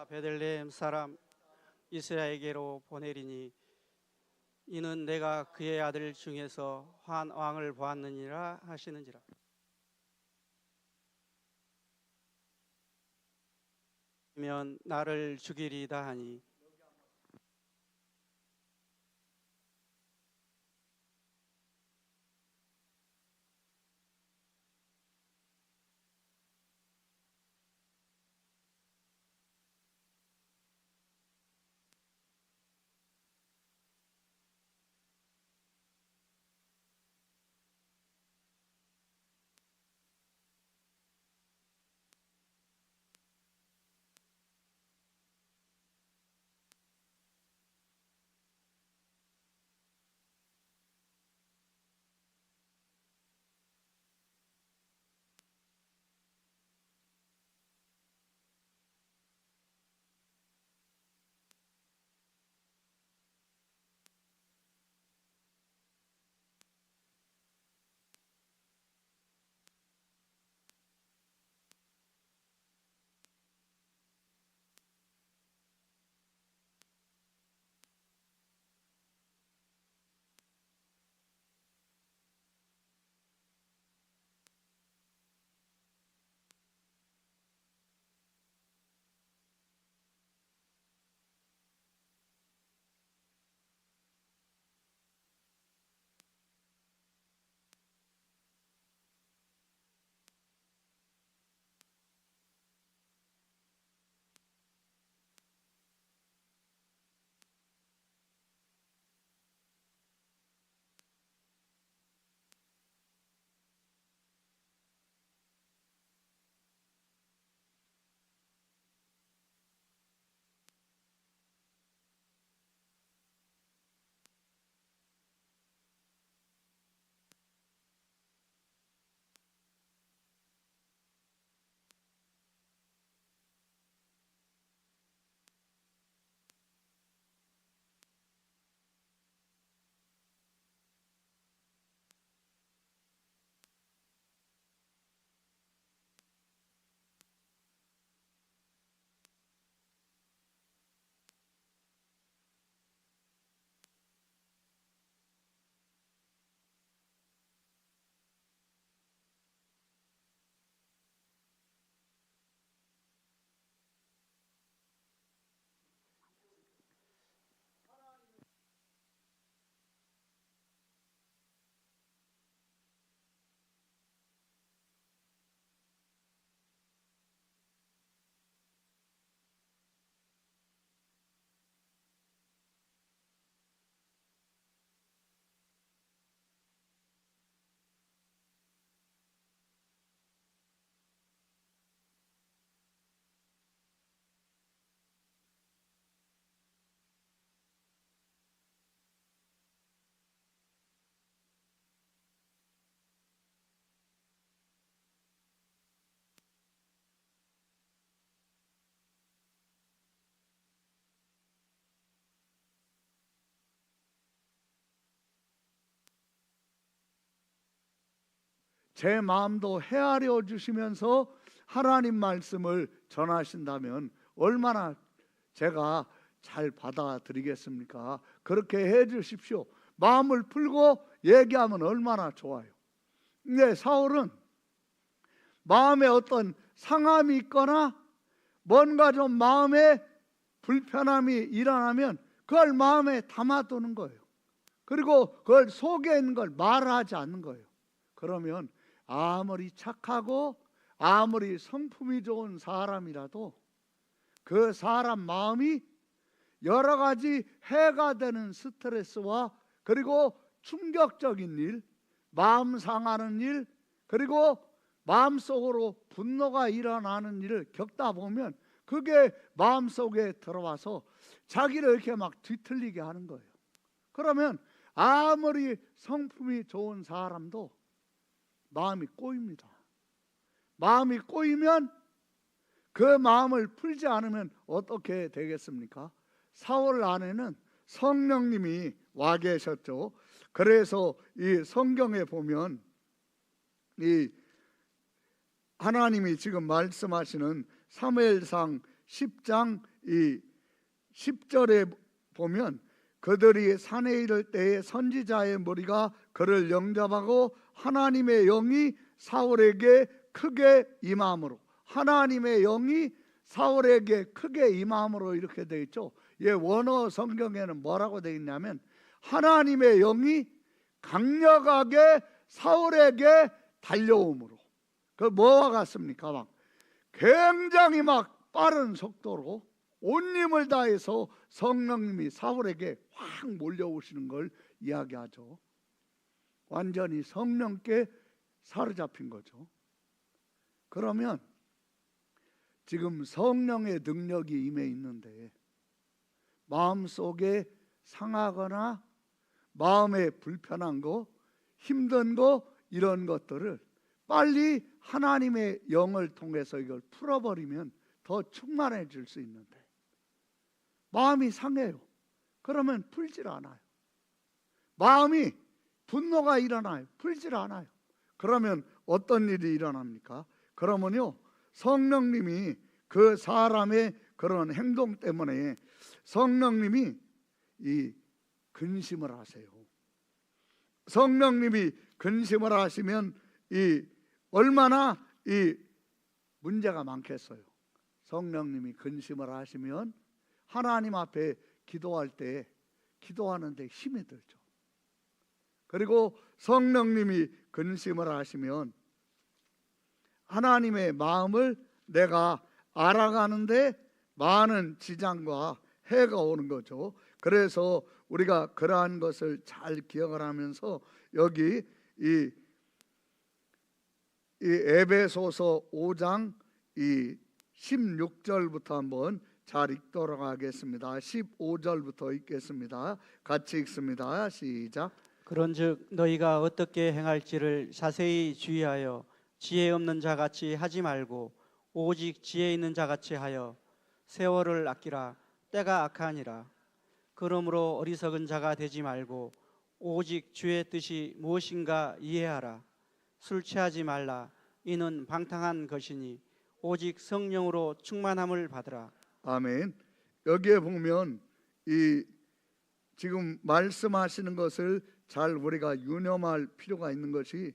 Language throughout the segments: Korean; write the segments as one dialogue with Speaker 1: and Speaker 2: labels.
Speaker 1: 베들레헴 사람 이스라엘에게로 보내리니 이는 내가 그의 아들 중에서 한 왕을 보았느니라 하시는지라. 면 나를 죽이리다 하니
Speaker 2: 제 마음도 헤아려 주시면서 하나님 말씀을 전하신다면 얼마나 제가 잘 받아들이겠습니까? 그렇게 해 주십시오. 마음을 풀고 얘기하면 얼마나 좋아요. 근데 사울은 마음에 어떤 상함이 있거나 뭔가 좀 마음에 불편함이 일어나면 그걸 마음에 담아두는 거예요. 그리고 그걸 속에 있는 걸 말하지 않는 거예요. 그러면 아무리 착하고 아무리 성품이 좋은 사람이라도 그 사람 마음이 여러 가지 해가 되는 스트레스와 그리고 충격적인 일, 마음 상하는 일, 그리고 마음속으로 분노가 일어나는 일을 겪다 보면 그게 마음속에 들어와서 자기를 이렇게 막 뒤틀리게 하는 거예요. 그러면 아무리 성품이 좋은 사람도 마음이 꼬입니다. 마음이 꼬이면 그 마음을 풀지 않으면 어떻게 되겠습니까? 사울 안에는 성령님이 와 계셨죠. 그래서 이 성경에 보면 이 하나님이 지금 말씀하시는 사무엘상 10장 이 10절에 보면 그들이 산에 이를 때에 선지자의 무리가 그를 영접하고 하나님의 영이 사울에게 크게 임함으로, 하나님의 영이 사울에게 크게 임함으로 이렇게 되어 있죠. 예, 원어 성경에는 뭐라고 되어 있냐면 하나님의 영이 강력하게 사울에게 달려옴으로. 그 뭐와 같습니까? 막 굉장히 막 빠른 속도로 온 힘을 다해서 성령님이 사울에게 확 몰려오시는 걸 이야기하죠. 완전히 성령께 사로잡힌 거죠. 그러면 지금 성령의 능력이 임해 있는데 마음속에 상하거나 마음에 불편한 거, 힘든 거, 이런 것들을 빨리 하나님의 영을 통해서 이걸 풀어버리면 더 충만해질 수 있는데 마음이 상해요. 그러면 풀질 않아요. 마음이 분노가 일어나요. 풀질 않아요. 그러면 어떤 일이 일어납니까? 그러면요, 성령님이 그 사람의 그런 행동 때문에 성령님이 이 근심을 하세요. 성령님이 근심을 하시면 이 얼마나 이 문제가 많겠어요. 성령님이 근심을 하시면 하나님 앞에 기도할 때 기도하는데 힘이 들죠. 그리고 성령님이 근심을 하시면 하나님의 마음을 내가 알아가는데 많은 지장과 해가 오는 거죠. 그래서 우리가 그러한 것을 잘 기억을 하면서 여기 이 에베소서 5장 이 16절부터 한번 잘 읽도록 하겠습니다. 15절부터 읽겠습니다. 같이 읽습니다. 시작.
Speaker 1: 그런즉 너희가 어떻게 행할지를 자세히 주의하여 지혜 없는 자같이 하지 말고 오직 지혜 있는 자같이 하여 세월을 아끼라. 때가 악하니라. 그러므로 어리석은 자가 되지 말고 오직 주의 뜻이 무엇인가 이해하라. 술 취하지 말라. 이는 방탕한 것이니 오직 성령으로 충만함을 받으라.
Speaker 2: 아멘. 여기에 보면 이 지금 말씀하시는 것을 잘 우리가 유념할 필요가 있는 것이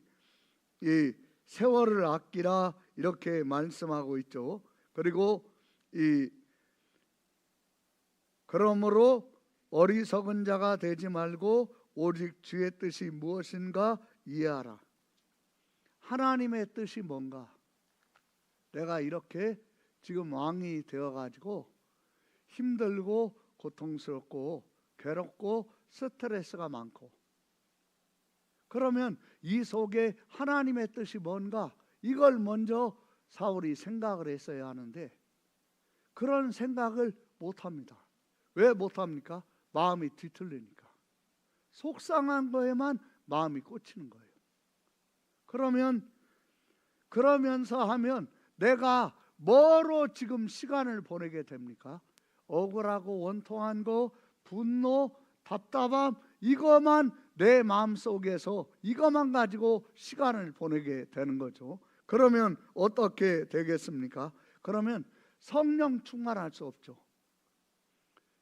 Speaker 2: 이 세월을 아끼라 이렇게 말씀하고 있죠. 그리고 이 그러므로 어리석은 자가 되지 말고 오직 주의 뜻이 무엇인가 이해하라. 하나님의 뜻이 뭔가? 내가 이렇게 지금 왕이 되어가지고 힘들고 고통스럽고 괴롭고 스트레스가 많고, 그러면 이 속에 하나님의 뜻이 뭔가, 이걸 먼저 사울이 생각을 했어야 하는데 그런 생각을 못합니다. 왜 못합니까? 마음이 뒤틀리니까. 속상한 거에만 마음이 꽂히는 거예요. 그러면서 하면 내가 뭐로 지금 시간을 보내게 됩니까? 억울하고 원통한 거, 분노, 답답함, 이것만 내 마음속에서 이것만 가지고 시간을 보내게 되는 거죠. 그러면 어떻게 되겠습니까? 그러면 성령 충만할 수 없죠.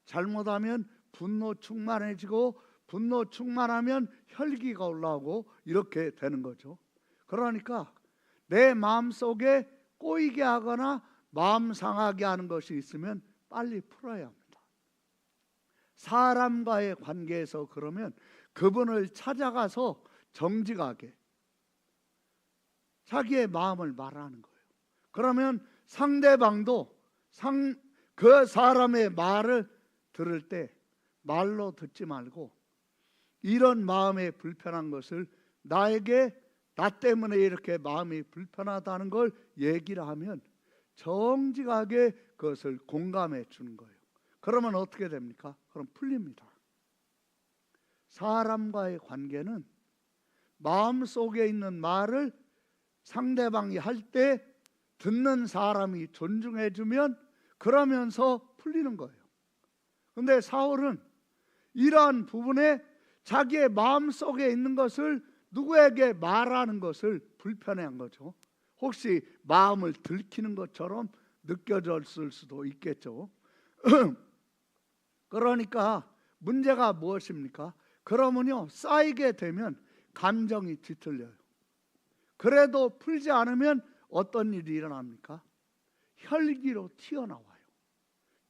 Speaker 2: 잘못하면 분노 충만해지고, 분노 충만하면 혈기가 올라오고 이렇게 되는 거죠. 그러니까 내 마음속에 꼬이게 하거나 마음 상하게 하는 것이 있으면 빨리 풀어야 합니다. 사람과의 관계에서 그러면 그분을 찾아가서 정직하게 자기의 마음을 말하는 거예요. 그러면 상대방도 그 사람의 말을 들을 때 말로 듣지 말고 이런 마음에 불편한 것을 나에게 나 때문에 이렇게 마음이 불편하다는 걸 얘기를 하면 정직하게 그것을 공감해 주는 거예요. 그러면 어떻게 됩니까? 그럼 풀립니다. 사람과의 관계는 마음속에 있는 말을 상대방이 할 때 듣는 사람이 존중해 주면 그러면서 풀리는 거예요. 근데 사울은 이러한 부분에 자기의 마음속에 있는 것을 누구에게 말하는 것을 불편해한 거죠. 혹시 마음을 들키는 것처럼 느껴졌을 수도 있겠죠. 그러니까 문제가 무엇입니까? 그러면요, 쌓이게 되면 감정이 뒤틀려요. 그래도 풀지 않으면 어떤 일이 일어납니까? 혈기로 튀어나와요.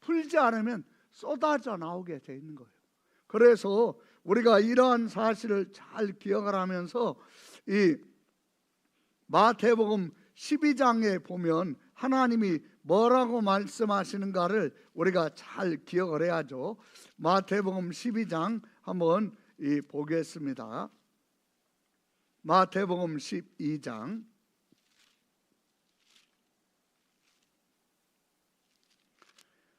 Speaker 2: 풀지 않으면 쏟아져 나오게 돼 있는 거예요. 그래서 우리가 이러한 사실을 잘 기억을 하면서 이 마태복음 12장에 보면 하나님이 뭐라고 말씀하시는가를 우리가 잘 기억을 해야죠. 마태복음 12장 한번 보겠습니다. 마태복음 12장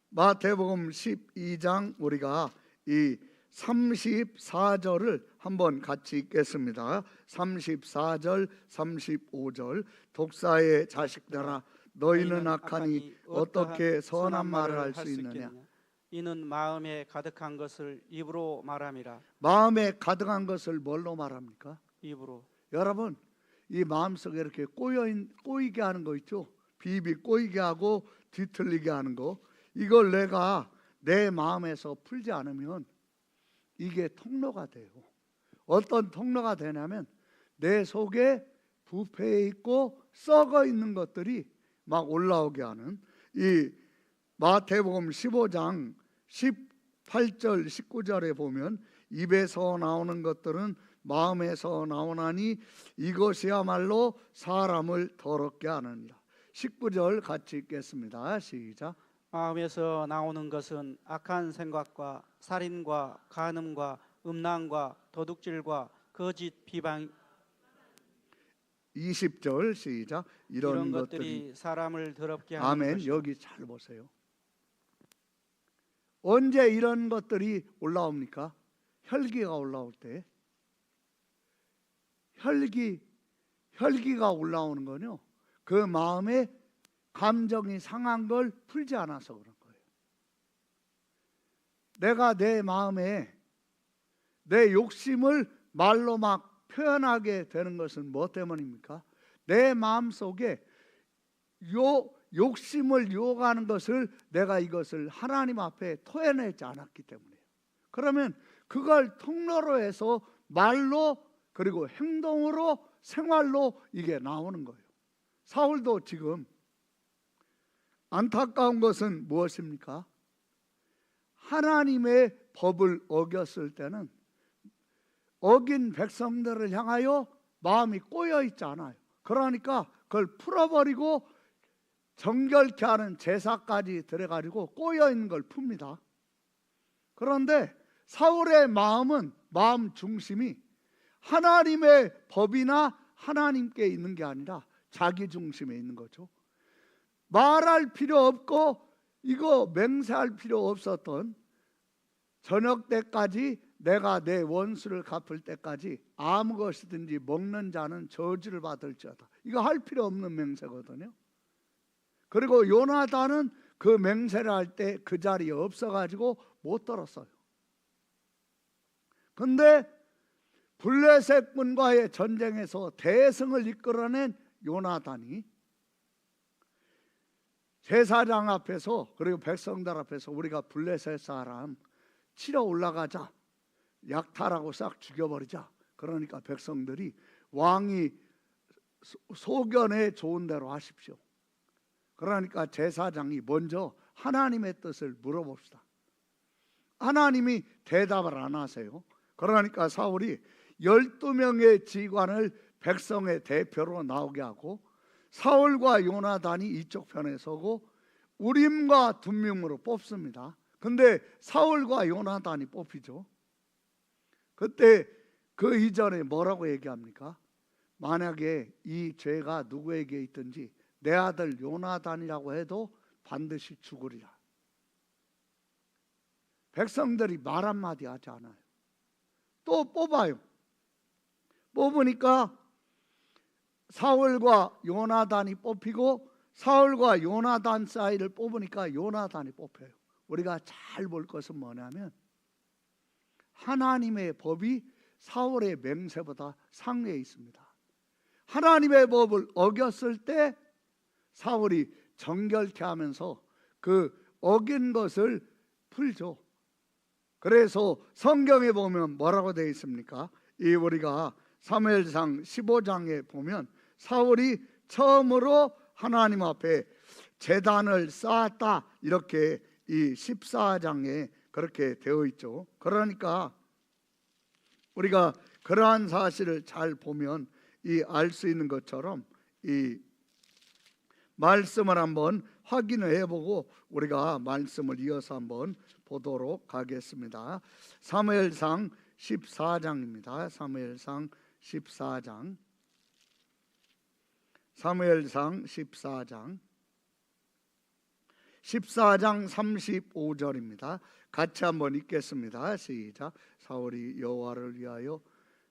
Speaker 2: 마태복음 12장 우리가 이 34절을 한번 같이 읽겠습니다. 34절, 35절. 독사의 자식들아, 너희는 악하니 어떻게 선한 말을 할 수 있느냐?
Speaker 1: 이는 마음에 가득한 것을 입으로 말함이라.
Speaker 2: 마음에 가득한 것을 뭘로 말합니까?
Speaker 1: 입으로.
Speaker 2: 여러분, 이 마음속에 이렇게 꼬이게 하는 거 있죠? 비비 꼬이게 하고 뒤틀리게 하는 거, 이걸 내가 내 마음에서 풀지 않으면 이게 통로가 돼요. 어떤 통로가 되냐면 내 속에 부패해 있고 썩어 있는 것들이 막 올라오게 하는, 이 마태복음 15장 18절 19절에 보면 입에서 나오는 것들은 마음에서 나오나니 이것이야말로 사람을 더럽게 하느니라. 19절 같이 읽겠습니다. 시작.
Speaker 1: 마음에서 나오는 것은 악한 생각과 살인과 간음과 음란과 도둑질과 거짓 비방,
Speaker 2: 20절 시작.
Speaker 1: 이런 것들이 사람을 더럽게 하는
Speaker 2: 아멘.
Speaker 1: 것이다.
Speaker 2: 여기 잘 보세요. 언제 이런 것들이 올라옵니까? 혈기가 올라올 때. 혈기가 올라오는 거요, 그 마음에 감정이 상한 걸 풀지 않아서 그런 거예요. 내가 내 마음에 내 욕심을 말로 막 표현하게 되는 것은 뭐 때문입니까? 내 마음속에 욕심을 유혹하는 것을 내가 이것을 하나님 앞에 토해내지 않았기 때문이에요. 그러면 그걸 통로로 해서 말로 그리고 행동으로 생활로 이게 나오는 거예요. 사울도 지금 안타까운 것은 무엇입니까? 하나님의 법을 어겼을 때는 어긴 백성들을 향하여 마음이 꼬여 있지 않아요. 그러니까 그걸 풀어버리고 정결케 하는 제사까지 들어가지고 꼬여 있는 걸 풉니다. 그런데 사울의 마음은, 마음 중심이 하나님의 법이나 하나님께 있는 게 아니라 자기 중심에 있는 거죠. 말할 필요 없고 이거 맹세할 필요 없었던 저녁 때까지 내가 내 원수를 갚을 때까지 아무 것이든지 먹는 자는 저주를 받을지어다. 이거 할 필요 없는 맹세거든요. 그리고 요나단은 그 맹세를 할 때 그 자리에 없어가지고 못 들었어요. 근데 블레셋 군과의 전쟁에서 대승을 이끌어낸 요나단이 제사장 앞에서 그리고 백성들 앞에서 우리가 블레셋 사람 치러 올라가자, 약탈하고 싹 죽여버리자. 그러니까 백성들이 왕이 소견에 좋은 대로 하십시오. 그러니까 제사장이 먼저 하나님의 뜻을 물어봅시다. 하나님이 대답을 안 하세요. 그러니까 사울이 12명의 지관을 백성의 대표로 나오게 하고 사울과 요나단이 이쪽 편에 서고 우림과 둠밈으로 뽑습니다. 근데 사울과 요나단이 뽑히죠. 그때 그 이전에 뭐라고 얘기합니까? 만약에 이 죄가 누구에게 있든지 내 아들 요나단이라고 해도 반드시 죽으리라. 백성들이 말 한마디 하지 않아요. 또 뽑아요. 뽑으니까 사울과 요나단이 뽑히고 사울과 요나단 사이를 뽑으니까 요나단이 뽑혀요. 우리가 잘 볼 것은 뭐냐면 하나님의 법이 사울의 맹세보다 상위에 있습니다. 하나님의 법을 어겼을 때 사울이 정결케 하면서 그 어긴 것을 풀죠. 그래서 성경에 보면 뭐라고 되어 있습니까? 이 우리가 사무엘상 15장에 보면 사울이 처음으로 하나님 앞에 제단을 쌓았다, 이렇게 이 14장에 그렇게 되어 있죠. 그러니까 우리가 그러한 사실을 잘 보면 이 알 수 있는 것처럼 이 말씀을 한번 확인을 해보고 우리가 말씀을 이어서 한번 보도록 하겠습니다. 사무엘상 14장입니다. 사무엘상 14장. 사무엘상 14장 35절입니다. 같이 한번 읽겠습니다. 시작. 사울이 여호와를 위하여,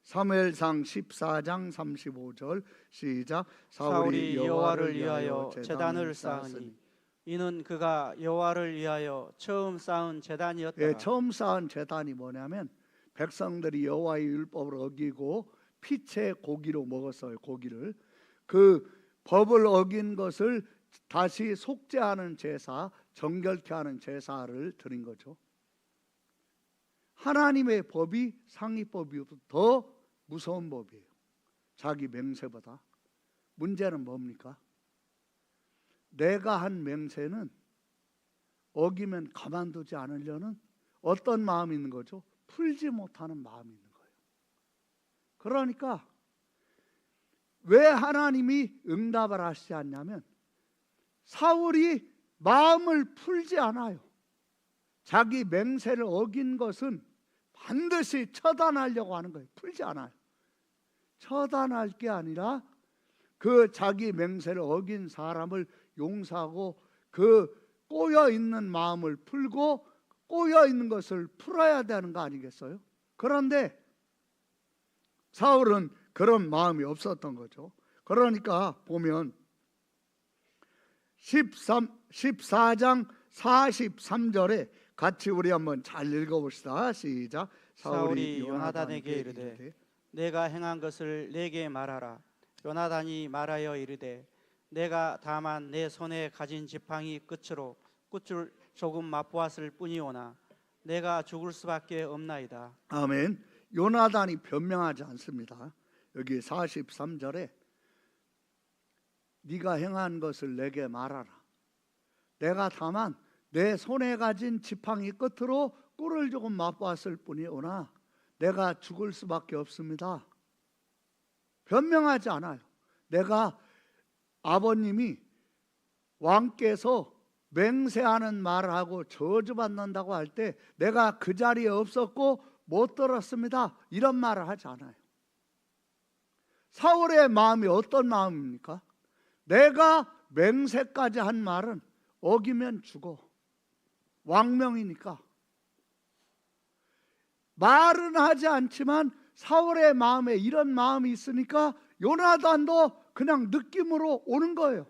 Speaker 2: 사무엘상 14장 35절 시작.
Speaker 1: 사울이 여호와를 위하여 제단을 쌓으니 이는 그가 여호와를 위하여 처음 쌓은 제단이었더라.
Speaker 2: 예, 처음 쌓은 제단이 뭐냐면 백성들이 여호와의 율법을 어기고 피채 고기로 먹었어요. 고기를, 그 법을 어긴 것을 다시 속죄하는 제사, 정결케 하는 제사를 드린 거죠. 하나님의 법이 상위법이어도 더 무서운 법이에요. 자기 맹세보다. 문제는 뭡니까? 내가 한 맹세는 어기면 가만두지 않으려는 어떤 마음이 있는 거죠? 풀지 못하는 마음이 있는 거예요. 그러니까 왜 하나님이 응답을 하시지 않냐면 사울이 마음을 풀지 않아요. 자기 맹세를 어긴 것은 반드시 처단하려고 하는 거예요. 풀지 않아요. 처단할 게 아니라 그 자기 맹세를 어긴 사람을 용서하고 그 꼬여 있는 마음을 풀고 꼬여 있는 것을 풀어야 되는 거 아니겠어요? 그런데 사울은 그런 마음이 없었던 거죠. 그러니까 보면 14장 43절에 같이 우리 한번 잘 읽어봅시다. 시작.
Speaker 1: 사울이 요나단에게 이르되 내가 행한 것을 내게 말하라. 요나단이 말하여 이르되 내가 다만 내 손에 가진 지팡이 끝으로 끝을 조금 맛보았을 뿐이오나 내가 죽을 수밖에 없나이다.
Speaker 2: 아멘. 요나단이 변명하지 않습니다. 여기 43절에 네가 행한 것을 내게 말하라. 내가 다만 내 손에 가진 지팡이 끝으로 꿀을 조금 맛보았을 뿐이오나 내가 죽을 수밖에 없습니다. 변명하지 않아요. 내가 아버님이 왕께서 맹세하는 말을 하고 저주받는다고 할 때 내가 그 자리에 없었고 못 들었습니다, 이런 말을 하지 않아요. 사울의 마음이 어떤 마음입니까? 내가 맹세까지 한 말은 어기면 죽어. 왕명이니까. 말은 하지 않지만 사울의 마음에 이런 마음이 있으니까 요나단도 그냥 느낌으로 오는 거예요.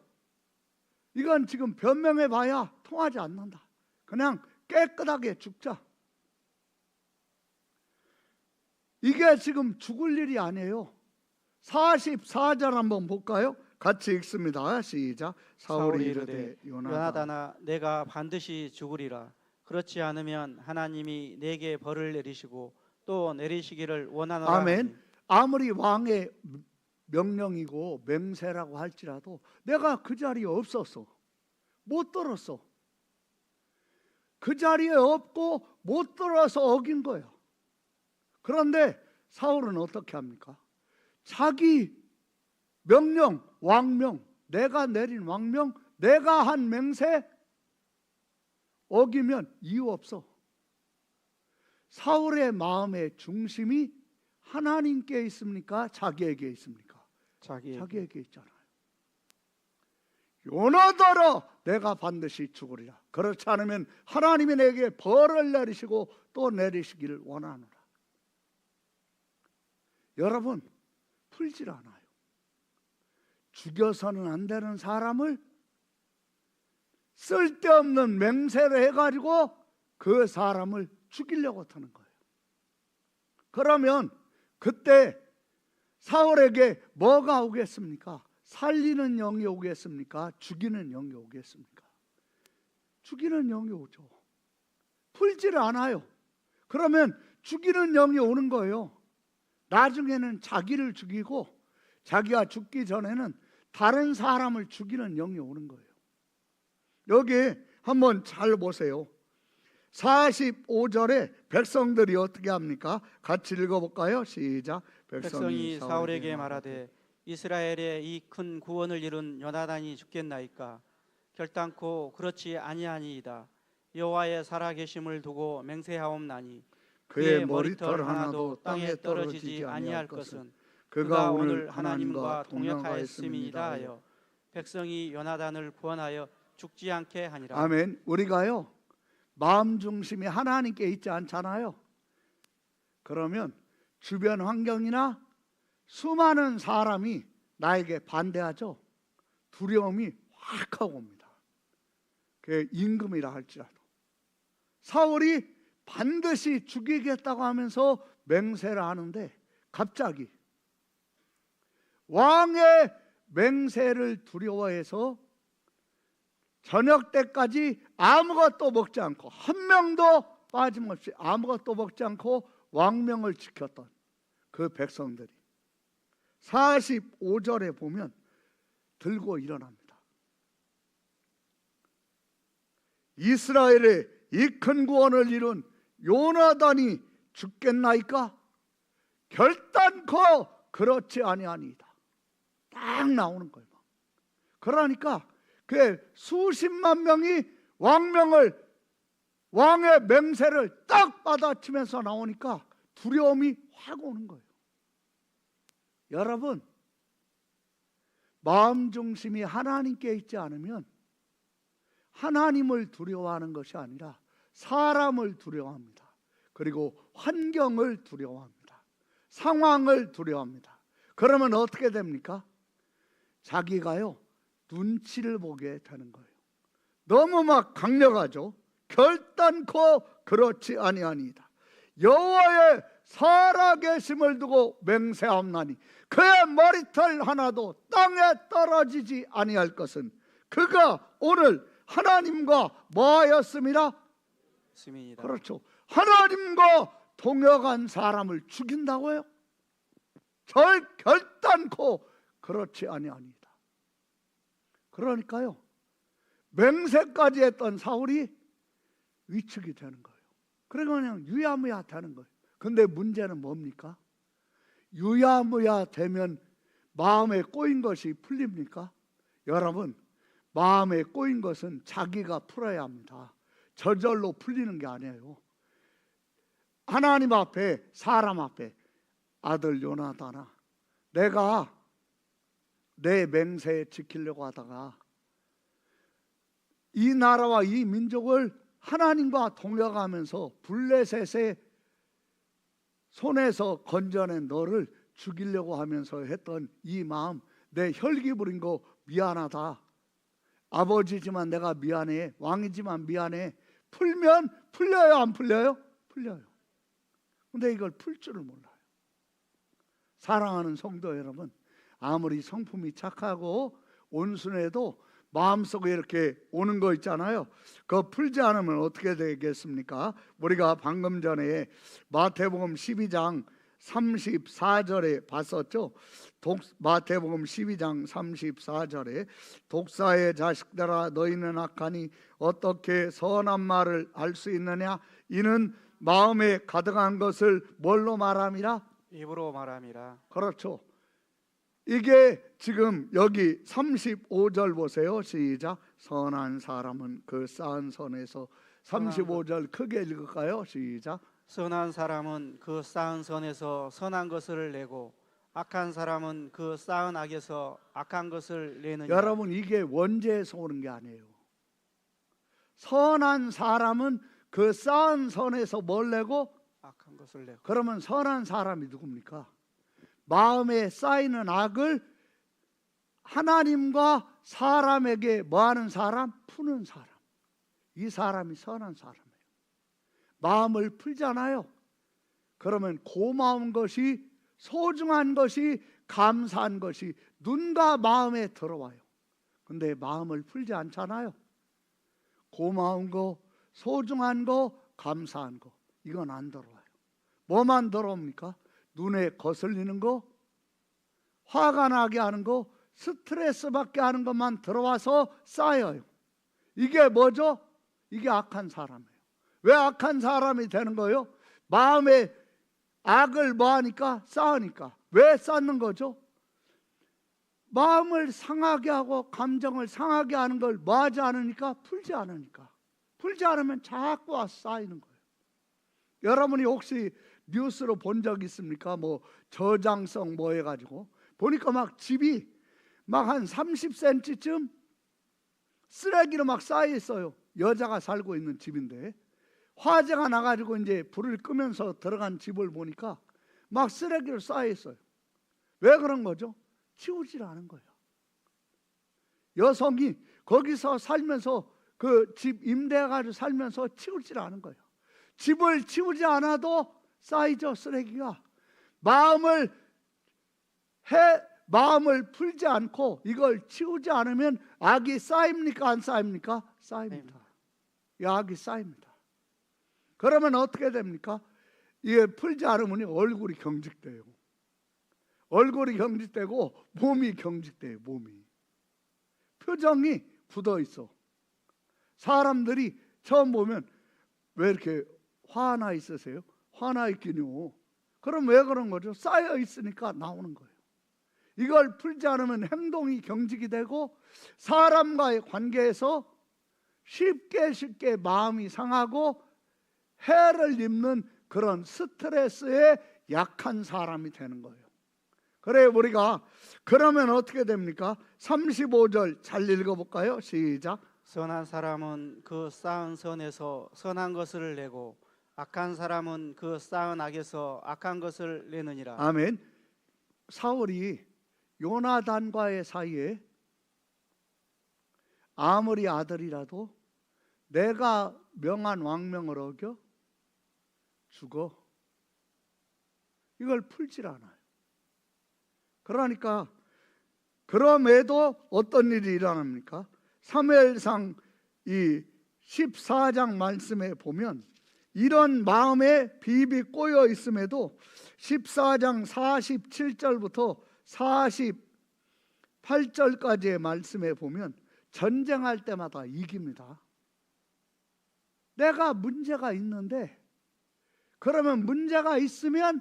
Speaker 2: 이건 지금 변명해 봐야 통하지 않는다. 그냥 깨끗하게 죽자. 이게 지금 죽을 일이 아니에요. 44절 한번 볼까요? 같이 읽습니다. 시작. 사울이 이르되
Speaker 1: 요나단아 내가 반드시 죽으리라. 그렇지 않으면 하나님이 내게 벌을 내리시고 또 내리시기를 원하노라.
Speaker 2: 아멘. 아무리 왕의 명령이고 맹세라고 할지라도 내가 그 자리에 없었어. 못 들었어. 그 자리에 없고 못 들어서 어긴 거예요. 그런데 사울은 어떻게 합니까? 자기 명령, 왕명, 내가 내린 왕명, 내가 한 맹세 어기면 이유 없어. 사울의 마음의 중심이 하나님께 있습니까? 자기에게 있습니까? 자기에게 있잖아요. 요나단아 내가 반드시 죽으리라. 그렇지 않으면 하나님이 내게 벌을 내리시고 또 내리시기를 원하노라. 여러분, 풀질 않아요. 죽여서는 안 되는 사람을 쓸데없는 맹세를 해가지고 그 사람을 죽이려고 하는 거예요. 그러면 그때 사울에게 뭐가 오겠습니까? 살리는 영이 오겠습니까? 죽이는 영이 오겠습니까? 죽이는 영이 오죠. 풀지를 않아요. 그러면 죽이는 영이 오는 거예요. 나중에는 자기를 죽이고 자기가 죽기 전에는 다른 사람을 죽이는 영이 오는 거예요. 여기 한번 잘 보세요. 45절에 백성들이 어떻게 합니까? 같이 읽어볼까요? 시작.
Speaker 1: 백성이 사울에게 말하되 이스라엘의 이 큰 구원을 이룬 요나단이 죽겠나이까? 결단코 그렇지 아니하니이다. 여호와의 살아계심을 두고 맹세하옵나니
Speaker 2: 그의 머리털 하나도 땅에 떨어지지 아니할 것은 그가 오늘 하나님과 동역하였음이니이다 하여
Speaker 1: 백성이 요나단을 구원하여 죽지 않게 하니라.
Speaker 2: 아멘. 우리가요 마음 중심이 하나님께 있지 않잖아요. 그러면 주변 환경이나 수많은 사람이 나에게 반대하죠. 두려움이 확 하고 옵니다. 그 임금이라 할지라도 사울이 반드시 죽이겠다고 하면서 맹세를 하는데 갑자기 왕의 맹세를 두려워해서 저녁 때까지 아무것도 먹지 않고 한 명도 빠짐없이 아무것도 먹지 않고 왕명을 지켰던 그 백성들이 45절에 보면 들고 일어납니다. 이스라엘의 이 큰 구원을 이룬 요나단이 죽겠나이까? 결단코 그렇지 아니하니이다. 딱 나오는 거예요. 그러니까 그 수십만 명이 왕의 맹세를 딱 받아치면서 나오니까 두려움이 확 오는 거예요. 여러분, 마음 중심이 하나님께 있지 않으면 하나님을 두려워하는 것이 아니라 사람을 두려워합니다. 그리고 환경을 두려워합니다. 상황을 두려워합니다. 그러면 어떻게 됩니까? 자기가요 눈치를 보게 되는 거예요. 너무 막 강력하죠. 결단코 그렇지 아니하니이다. 여호와의 살아계심을 두고 맹세하옵나니 그의 머리털 하나도 땅에 떨어지지 아니할 것은 그가 오늘 하나님과 뭐하였음이라? 그렇죠. 하나님과 동역한 사람을 죽인다고요? 결단코 그렇지 아니하니이다. 그러니까요 맹세까지 했던 사울이 위축이 되는 거예요. 그러니까 그냥 유야무야 되는 거예요. 근데 문제는 뭡니까? 유야무야 되면 마음에 꼬인 것이 풀립니까? 여러분, 마음에 꼬인 것은 자기가 풀어야 합니다. 저절로 풀리는 게 아니에요. 하나님 앞에, 사람 앞에, 아들 요나단아, 내가 내 맹세 지키려고 하다가 이 나라와 이 민족을 하나님과 동역하면서 블레셋의 손에서 건져낸 너를 죽이려고 하면서 했던 이 마음, 내 혈기 부린 거 미안하다. 아버지지만 내가 미안해. 왕이지만 미안해. 풀면 풀려요, 안 풀려요? 풀려요. 근데 이걸 풀 줄을 몰라요. 사랑하는 성도 여러분, 아무리 성품이 착하고 온순해도 마음속에 이렇게 오는 거 있잖아요. 그거 풀지 않으면 어떻게 되겠습니까? 우리가 방금 전에 마태복음 12장 34절에 봤었죠. 마태복음 12장 34절에 독사의 자식들아 너희는 악하니 어떻게 선한 말을 할 수 있느냐? 이는 마음에 가득한 것을 뭘로 말함이라?
Speaker 1: 입으로 말함이라.
Speaker 2: 그렇죠. 이게 지금 여기 35절 보세요. 시작. 선한 사람은 그 쌓은 선에서 35절 크게 읽을까요? 시작.
Speaker 1: 선한 사람은 그 쌓은 선에서 선한 것을 내고 악한 사람은 그 쌓은 악에서 악한 것을 내느니라.
Speaker 2: 여러분, 이게 원죄에서 오는 게 아니에요. 선한 사람은 그 쌓은 선에서 뭘 내고?
Speaker 1: 악한 것을 내고.
Speaker 2: 그러면 선한 사람이 누굽니까? 마음에 쌓이는 악을 하나님과 사람에게 뭐하는 사람? 푸는 사람. 이 사람이 선한 사람이에요. 마음을 풀잖아요. 그러면 고마운 것이, 소중한 것이, 감사한 것이 눈과 마음에 들어와요. 근데 마음을 풀지 않잖아요. 고마운 거, 소중한 거, 감사한 거, 이건 안 들어와요. 뭐만 들어옵니까? 눈에 거슬리는 거, 화가 나게 하는 거, 스트레스 받게 하는 것만 들어와서 쌓여요. 이게 뭐죠? 이게 악한 사람이에요. 왜 악한 사람이 되는 거예요? 마음에 악을 뭐 하니까? 쌓으니까. 왜 쌓는 거죠? 마음을 상하게 하고 감정을 상하게 하는 걸 뭐 하지 않으니까? 풀지 않으니까. 풀지 않으면 자꾸 와서 쌓이는 거예요. 여러분이 혹시 뉴스로 본 적 있습니까? 뭐 저장성 뭐 해가지고 보니까 막 집이 막 한 30cm쯤 쓰레기로 막 쌓여 있어요. 여자가 살고 있는 집인데 화재가 나가지고 이제 불을 끄면서 들어간 집을 보니까 막 쓰레기로 쌓여 있어요. 왜 그런 거죠? 치우질 않은 거예요. 여성이 거기서 살면서 그 집 임대해가지고 살면서 치우질 않은 거예요. 집을 치우지 않아도 쌓이죠, 쓰레기가. 마음을 풀지 않고 이걸 치우지 않으면 악이 쌓입니까? 안 쌓입니까? 쌓입니다. 이 악이 쌓입니다. 그러면 어떻게 됩니까? 이게 풀지 않으면 얼굴이 경직돼요. 얼굴이 경직되고 몸이 경직돼요. 몸이. 표정이 굳어 있어. 사람들이 처음 보면 왜 이렇게 화나 있으세요? 화나 있긴요. 그럼 왜 그런 거죠? 쌓여 있으니까 나오는 거예요. 이걸 풀지 않으면 행동이 경직이 되고 사람과의 관계에서 쉽게 마음이 상하고 해를 입는 그런 스트레스에 약한 사람이 되는 거예요. 그래 우리가 그러면 어떻게 됩니까? 35절 잘 읽어볼까요? 시작.
Speaker 1: 선한 사람은 그 쌓은 선에서 선한 것을 내고 악한 사람은 그 쌓은 악에서 악한 것을 내느니라.
Speaker 2: 아멘. 사울이 요나단과의 사이에 아무리 아들이라도 내가 명한 왕명을 어겨 죽어. 이걸 풀질 않아요. 그러니까 그럼에도 어떤 일이 일어납니까? 사무엘상 이 14장 말씀에 보면 이런 마음에 비입이 꼬여 있음에도 14장 47절부터 48절까지의 말씀에 보면 전쟁할 때마다 이깁니다. 내가 문제가 있는데 그러면 문제가 있으면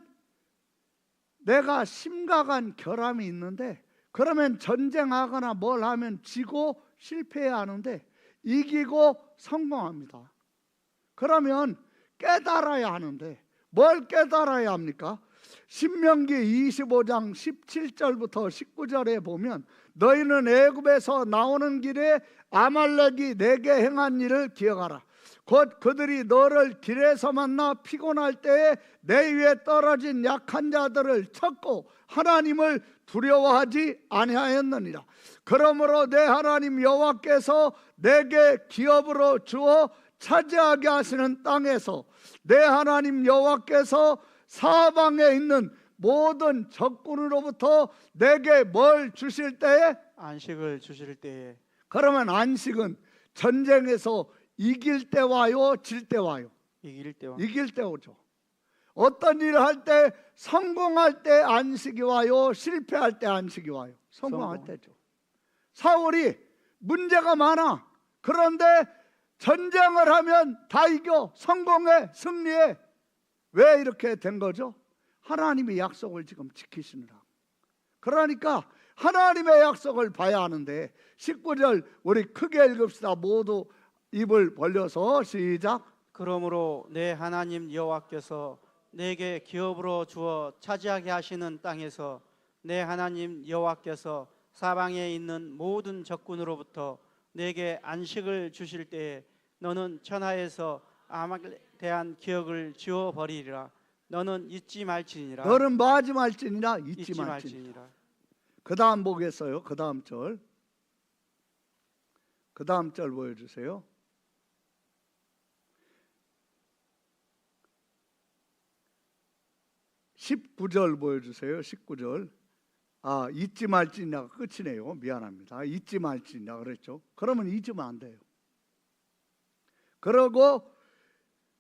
Speaker 2: 내가 심각한 결함이 있는데 그러면 전쟁하거나 뭘 하면 지고 실패해야 하는데 이기고 성공합니다. 그러면 깨달아야 하는데 뭘 깨달아야 합니까? 신명기 25장 17절부터 19절에 보면 너희는 애굽에서 나오는 길에 아말렉이 내게 행한 일을 기억하라. 곧 그들이 너를 길에서 만나 피곤할 때에 내 위에 떨어진 약한 자들을 쳤고 하나님을 두려워하지 아니하였느니라. 그러므로 내 하나님 여호와께서 내게 기업으로 주어 차지하게 하시는 땅에서 내 하나님 여호와께서 사방에 있는 모든 적군으로부터 내게 뭘 주실 때에?
Speaker 1: 안식을 주실 때에.
Speaker 2: 그러면 안식은 전쟁에서 이길 때 와요, 질 때 와요?
Speaker 1: 이길 때 와.
Speaker 2: 이길 때 오죠. 어떤 일을 할 때 성공할 때 안식이 와요, 실패할 때 안식이 와요? 성공할 때죠. 사울이 문제가 많아. 그런데 전쟁을 하면 다 이겨. 성공해, 승리해. 왜 이렇게 된 거죠? 하나님의 약속을 지금 지키시느라. 그러니까 하나님의 약속을 봐야 하는데 19절 우리 크게 읽읍시다. 모두 입을 벌려서 시작.
Speaker 1: 그러므로 내 하나님 여호와께서 내게 기업으로 주어 차지하게 하시는 땅에서 내 하나님 여호와께서 사방에 있는 모든 적군으로부터 내게 안식을 주실 때에 너는 천하에서 아말렉에 대한 기억을 지워 버리리라. 너는 잊지 말지니라.
Speaker 2: 너는 뭐 하지 말지니라? 잊지
Speaker 1: 잊지
Speaker 2: 말지니라.
Speaker 1: 말지니라.
Speaker 2: 그 다음 보겠어요. 그 다음 절. 그 다음 절 보여주세요. 19절 보여주세요. 19절. 잊지 말지니라가 끝이네요. 미안합니다. 잊지 말지니라 그랬죠. 그러면 잊으면 안 돼요. 그러고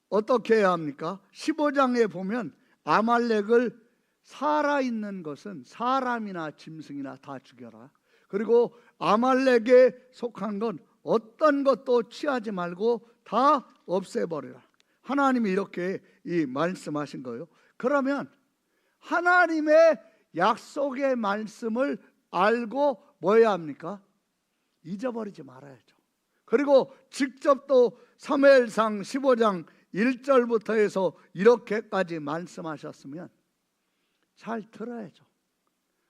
Speaker 2: 어떻게 해야 합니까? 15장에 보면 아말렉을 살아있는 것은 사람이나 짐승이나 다 죽여라. 그리고 아말렉에 속한 건 어떤 것도 취하지 말고 다 없애버려라. 하나님이 이렇게 말씀하신 거예요. 그러면 하나님의 약속의 말씀을 알고 뭐 해야 합니까? 잊어버리지 말아야죠. 그리고 직접 또 사무엘상 15장 1절부터 해서 이렇게까지 말씀하셨으면 잘 들어야죠.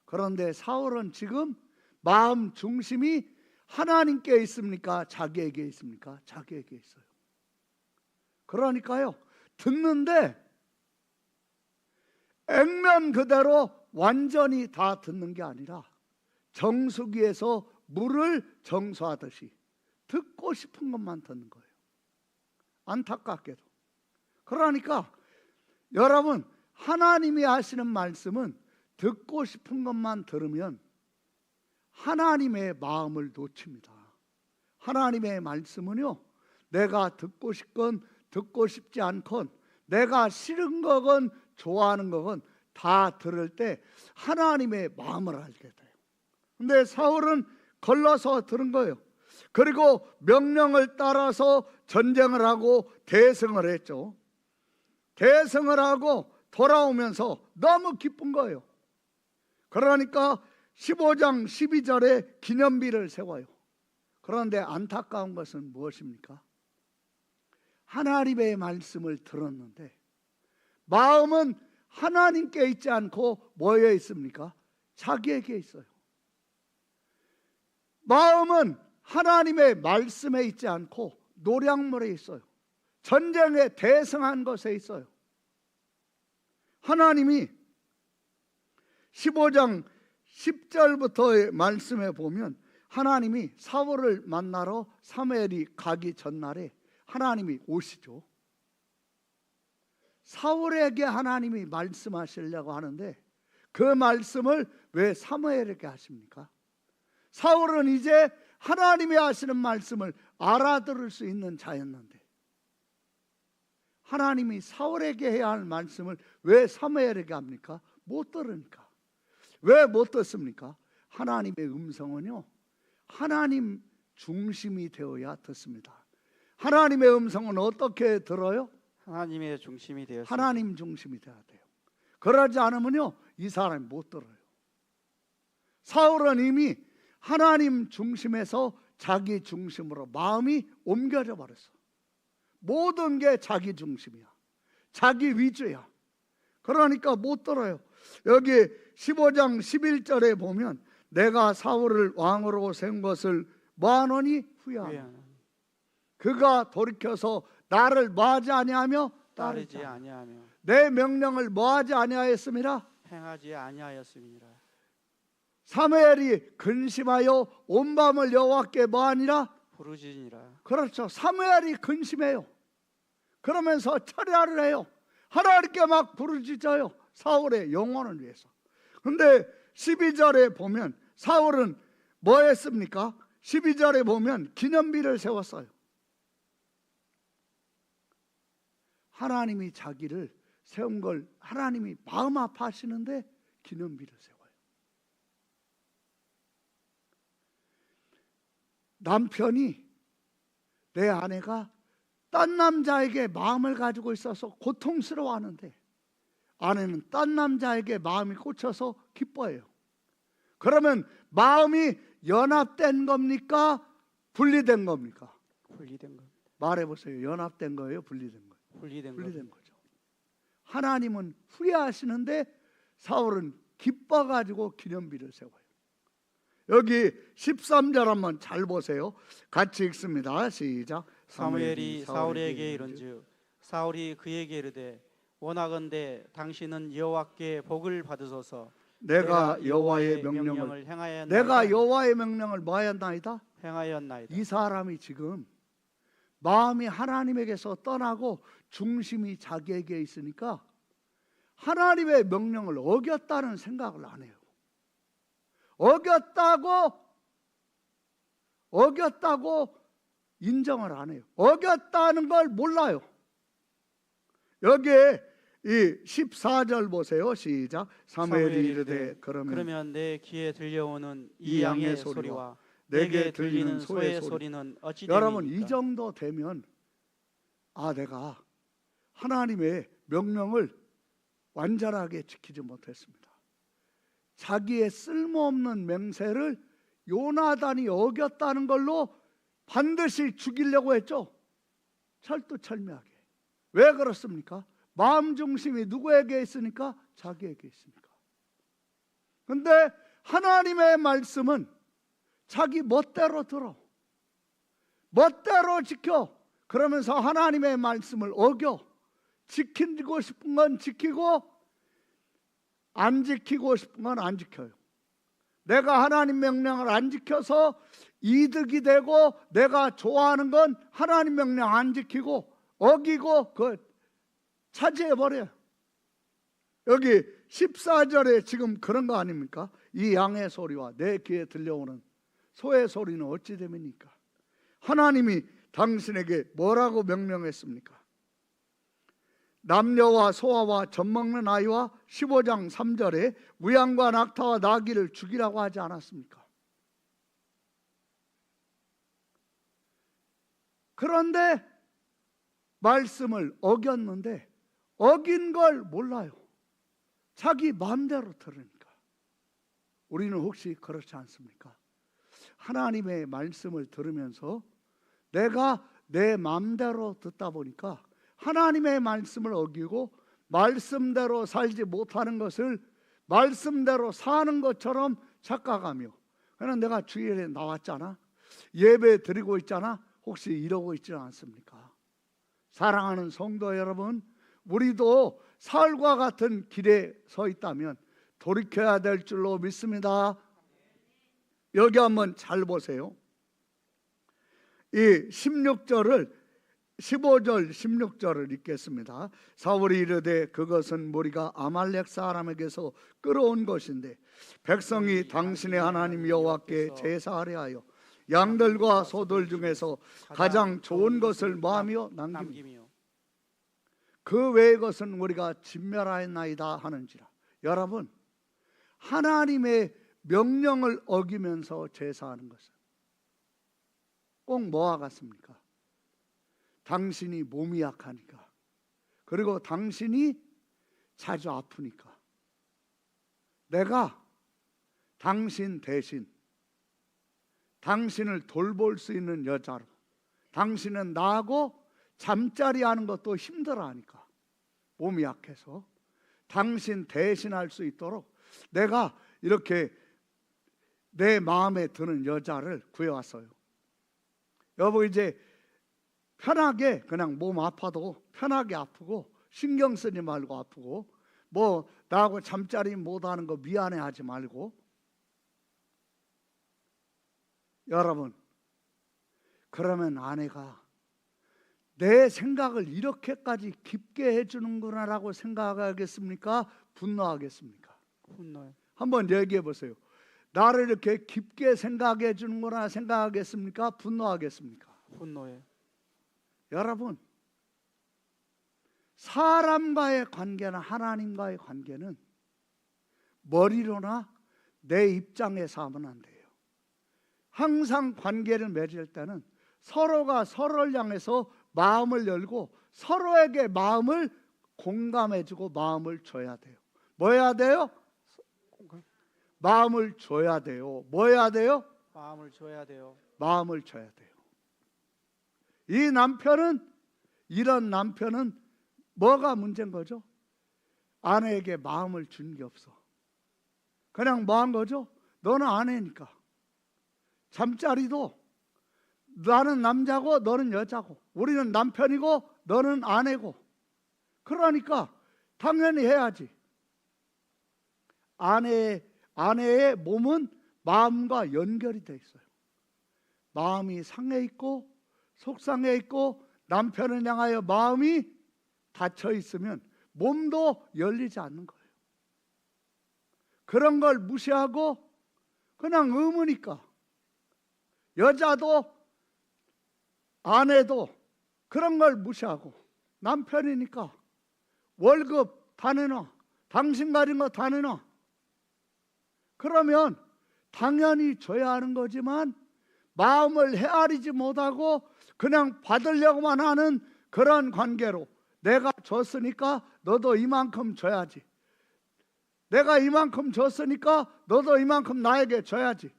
Speaker 2: 그런데 사울은 지금 마음 중심이 하나님께 있습니까? 자기에게 있습니까? 자기에게 있어요. 그러니까요, 듣는데 액면 그대로 완전히 다 듣는 게 아니라 정수기에서 물을 정수하듯이 듣고 싶은 것만 듣는 거예요. 안타깝게도. 그러니까 여러분, 하나님이 하시는 말씀은 듣고 싶은 것만 들으면 하나님의 마음을 놓칩니다. 하나님의 말씀은요, 내가 듣고 싶건 듣고 싶지 않건, 내가 싫은 거건 좋아하는 거건 다 들을 때 하나님의 마음을 알게 돼요. 근데 사울은 걸러서 들은 거예요. 그리고 명령을 따라서 전쟁을 하고 대승을 했죠. 대승을 하고 돌아오면서 너무 기쁜 거예요. 그러니까 15장 12절에 기념비를 세워요. 그런데 안타까운 것은 무엇입니까? 하나님의 말씀을 들었는데 마음은 하나님께 있지 않고 뭐에 있습니까? 자기에게 있어요. 마음은 하나님의 말씀에 있지 않고 노량물에 있어요. 전쟁에 대승한 것에 있어요. 하나님이 15장 10절부터의 말씀에 보면 하나님이 사울을 만나러 사무엘이 가기 전날에 하나님이 오시죠. 사울에게 하나님이 말씀하시려고 하는데 그 말씀을 왜 사무엘에게 하십니까? 사울은 이제 하나님이 하시는 말씀을 알아들을 수 있는 자였는데 하나님이 사울에게 해야 할 말씀을 왜 사무엘에게 합니까? 못 들으니까. 왜 못 듣습니까? 하나님의 음성은요, 하나님 중심이 되어야 듣습니다. 하나님의 음성은 어떻게 들어요?
Speaker 1: 하나님의 중심이 되었습니다.
Speaker 2: 하나님 중심이 되어야 돼요. 그러지 않으면요, 이 사람이 못 들어요. 사울은 이미 하나님 중심에서 자기 중심으로 마음이 옮겨져 버렸어. 모든 게 자기 중심이야. 자기 위주야. 그러니까 못 들어요. 여기 15장 11절에 보면 내가 사울을 왕으로 세운 것을 뭐하노니 후회하노니 그가 돌이켜서 나를 뭐하지 아니하며
Speaker 1: 따르지 아니하며
Speaker 2: 내 명령을 뭐하지 아니하였음이라
Speaker 1: 행하지 아니하였음이니라.
Speaker 2: 사무엘이 근심하여 온 밤을 여호와께 뭐하니라
Speaker 1: 부르짖으니라.
Speaker 2: 그렇죠. 사무엘이 근심해요. 그러면서 철야를 해요. 하나님께 막 부르짖어요. 사울의 영혼을 위해서. 그런데 12절에 보면 사울은 뭐 했습니까? 12절에 보면 기념비를 세웠어요. 하나님이 자기를 세운 걸 하나님이 마음 아파하시는데 기념비를 세워요. 남편이 내 아내가 딴 남자에게 마음을 가지고 있어서 고통스러워하는데 아내는 딴 남자에게 마음이 꽂혀서 기뻐해요. 그러면 마음이 연합된 겁니까? 분리된 겁니까?
Speaker 1: 분리된 겁니다.
Speaker 2: 말해보세요. 연합된 거예요? 분리된 거예요?
Speaker 1: 분리된
Speaker 2: 거죠. 하나님은 후회하시는데 사울은 기뻐가지고 기념비를 세워요. 여기 13절 한번 잘 보세요. 같이 읽습니다. 시작.
Speaker 1: 사무엘이 사울에게 이른즉 사울이 그에게 이르되 원하건대 당신은 여호와께 복을 받으소서.
Speaker 2: 내가 여호와의 명령을
Speaker 1: 행하였나이다.
Speaker 2: 내가 여호와의 명령을 뭐 하였나이다?
Speaker 1: 행하였나이다.
Speaker 2: 이 사람이 지금 마음이 하나님에게서 떠나고 중심이 자기에게 있으니까 하나님의 명령을 어겼다는 생각을 안 해요. 어겼다고 인정을 안 해요. 어겼다는 걸 몰라요. 여기에 이 14절 보세요. 시작. 사무엘이 이르되
Speaker 1: 그러면 내 귀에 들려오는
Speaker 2: 이
Speaker 1: 이
Speaker 2: 양의
Speaker 1: 양의
Speaker 2: 소리와
Speaker 1: 소리와
Speaker 2: 내게
Speaker 1: 내게
Speaker 2: 들리는
Speaker 1: 들리는
Speaker 2: 소의
Speaker 1: 소의
Speaker 2: 소리.
Speaker 1: 소리는 어찌
Speaker 2: 여러분, 이
Speaker 1: 됨이니까?
Speaker 2: 정도 되면 내가 하나님의 명령을 완전하게 지키지 못했습니다. 자기의 쓸모없는 맹세를 요나단이 어겼다는 걸로 반드시 죽이려고 했죠. 철두철미하게. 왜 그렇습니까? 마음 중심이 누구에게 있으니까? 자기에게 있으니까. 근데 하나님의 말씀은 자기 멋대로 들어, 멋대로 지켜. 그러면서 하나님의 말씀을 어겨. 지키고 싶은 건 지키고 안 지키고 싶은 건 안 지켜요. 내가 하나님 명령을 안 지켜서 이득이 되고, 내가 좋아하는 건 하나님 명령 안 지키고 어기고 차지해버려요. 여기 14절에 지금 그런 거 아닙니까? 이 양의 소리와 내 귀에 들려오는 소의 소리는 어찌 됨이니까? 하나님이 당신에게 뭐라고 명령했습니까? 남녀와 소아와 젖먹는 아이와 15장 3절에 무양과 낙타와 나귀를 죽이라고 하지 않았습니까? 그런데 말씀을 어겼는데 어긴 걸 몰라요. 자기 마음대로 들으니까. 우리는 혹시 그렇지 않습니까? 하나님의 말씀을 들으면서 내가 내 마음대로 듣다 보니까 하나님의 말씀을 어기고 말씀대로 살지 못하는 것을 말씀대로 사는 것처럼 착각하며, 그냥 내가 주일에 나왔잖아, 예배 드리고 있잖아, 혹시 이러고 있지 않습니까? 사랑하는 성도 여러분, 우리도 사울과 같은 길에 서 있다면 돌이켜야 될 줄로 믿습니다. 여기 한번 잘 보세요. 이 16절을 15절 16절을 읽겠습니다. 사울이 이르되 그것은 무리가 아말렉 사람에게서 끌어온 것인데 백성이 당신의 하나님 여호와께 제사하려 하여 양들과 소들 중에서 가장 좋은 것을 모하며 남기며 그 외의 것은 우리가 진멸하였나이다 하는지라. 여러분, 하나님의 명령을 어기면서 제사하는 것은 꼭 뭐와 같습니까? 당신이 몸이 약하니까, 그리고 당신이 자주 아프니까 내가 당신 대신 당신을 돌볼 수 있는 여자로, 당신은 나하고 잠자리 하는 것도 힘들어하니까 몸이 약해서 당신 대신할 수 있도록 내가 이렇게 내 마음에 드는 여자를 구해왔어요. 여보, 이제 편하게 그냥 몸 아파도 편하게 아프고 신경 쓰지 말고 아프고, 뭐 나하고 잠자리 못하는 거 미안해하지 말고. 여러분, 그러면 아내가 내 생각을 이렇게까지 깊게 해주는구나라고 생각하겠습니까? 분노하겠습니까?
Speaker 1: 분노요.
Speaker 2: 한번 얘기해 보세요. 나를 이렇게 깊게 생각해 주는구나 생각하겠습니까? 분노하겠습니까?
Speaker 1: 분노요.
Speaker 2: 여러분, 사람과의 관계나 하나님과의 관계는 머리로나 내 입장에서 하면 안 돼요. 항상 관계를 맺을 때는 서로가 서로를 향해서 마음을 열고 서로에게 마음을 공감해주고 마음을 줘야 돼요. 뭐 해야 돼요? 마음을 줘야 돼요. 뭐 해야 돼요?
Speaker 1: 마음을 줘야 돼요.
Speaker 2: 마음을 줘야 돼요. 이 남편은, 이런 남편은 뭐가 문제인 거죠? 아내에게 마음을 준 게 없어. 그냥 뭐 한 거죠? 너는 아내니까. 잠자리도 나는 남자고 너는 여자고, 우리는 남편이고 너는 아내고, 그러니까 당연히 해야지. 아내의 몸은 마음과 연결이 돼 있어요. 마음이 상해 있고 속상해 있고 남편을 향하여 마음이 닫혀 있으면 몸도 열리지 않는 거예요. 그런 걸 무시하고 그냥 의무니까. 여자도 아내도 그런 걸 무시하고 남편이니까 월급 다 내놔, 당신 가진 거 다 내놔. 그러면 당연히 줘야 하는 거지만 마음을 헤아리지 못하고 그냥 받으려고만 하는 그런 관계로, 내가 줬으니까 너도 이만큼 줘야지, 내가 이만큼 줬으니까 너도 이만큼 나에게 줘야지.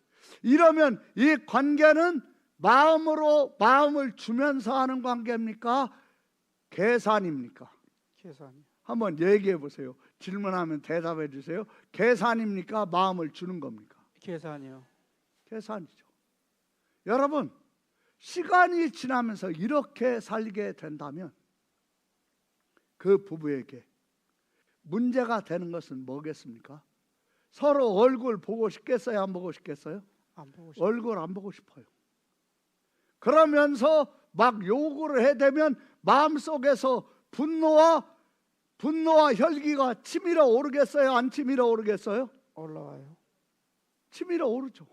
Speaker 2: 이러면 이 관계는 마음으로 마음을 주면서 하는 관계입니까? 계산입니까?
Speaker 1: 계산이요.
Speaker 2: 한번 얘기해 보세요. 질문하면 대답해 주세요. 계산입니까? 마음을 주는 겁니까?
Speaker 1: 계산이요.
Speaker 2: 계산이죠. 여러분, 시간이 지나면서 이렇게 살게 된다면 그 부부에게 문제가 되는 것은 뭐겠습니까? 서로 얼굴 보고 싶겠어요? 안 보고 싶겠어요?
Speaker 1: 안 보고 싶어요.
Speaker 2: 얼굴 안 보고 싶어요. 그러면서 막 요구를 해대면 마음속에서 분노와 혈기가 치밀어 오르겠어요? 안 치밀어 오르겠어요?
Speaker 1: 올라와요.
Speaker 2: 치밀어 오르죠.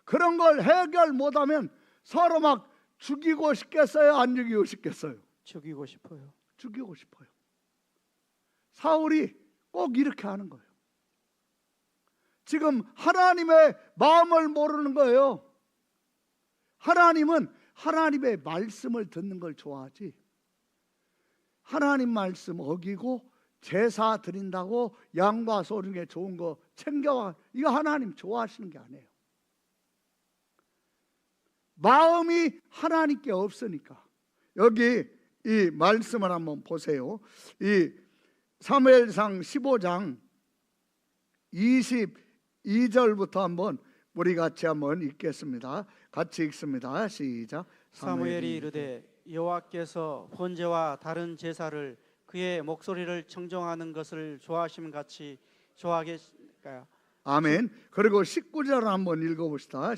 Speaker 2: 그런 걸 해결 못하면 서로 막 죽이고 싶겠어요? 안 죽이고 싶겠어요?
Speaker 1: 죽이고 싶어요.
Speaker 2: 죽이고 싶어요. 사울이 꼭 이렇게 하는 거예요. 지금 하나님의 마음을 모르는 거예요. 하나님은 하나님의 말씀을 듣는 걸 좋아하지, 하나님 말씀 어기고 제사 드린다고 양과 소 중에 좋은 거 챙겨와, 이거 하나님 좋아하시는 게 아니에요. 마음이 하나님께 없으니까. 여기 이 말씀을 한번 보세요. 이 사무엘상 15장 22절부터 한번 우리 같이 한번 읽겠습니다. 같이 읽습니다. 시작.
Speaker 1: 사무엘이 이르되 여호와께서 번제와 다른 제사를 그의 목소리를 청정하는 것을 좋아하심 같이 좋아하겠까요?
Speaker 2: 아멘. 그리고 19절 한번 읽어봅시다.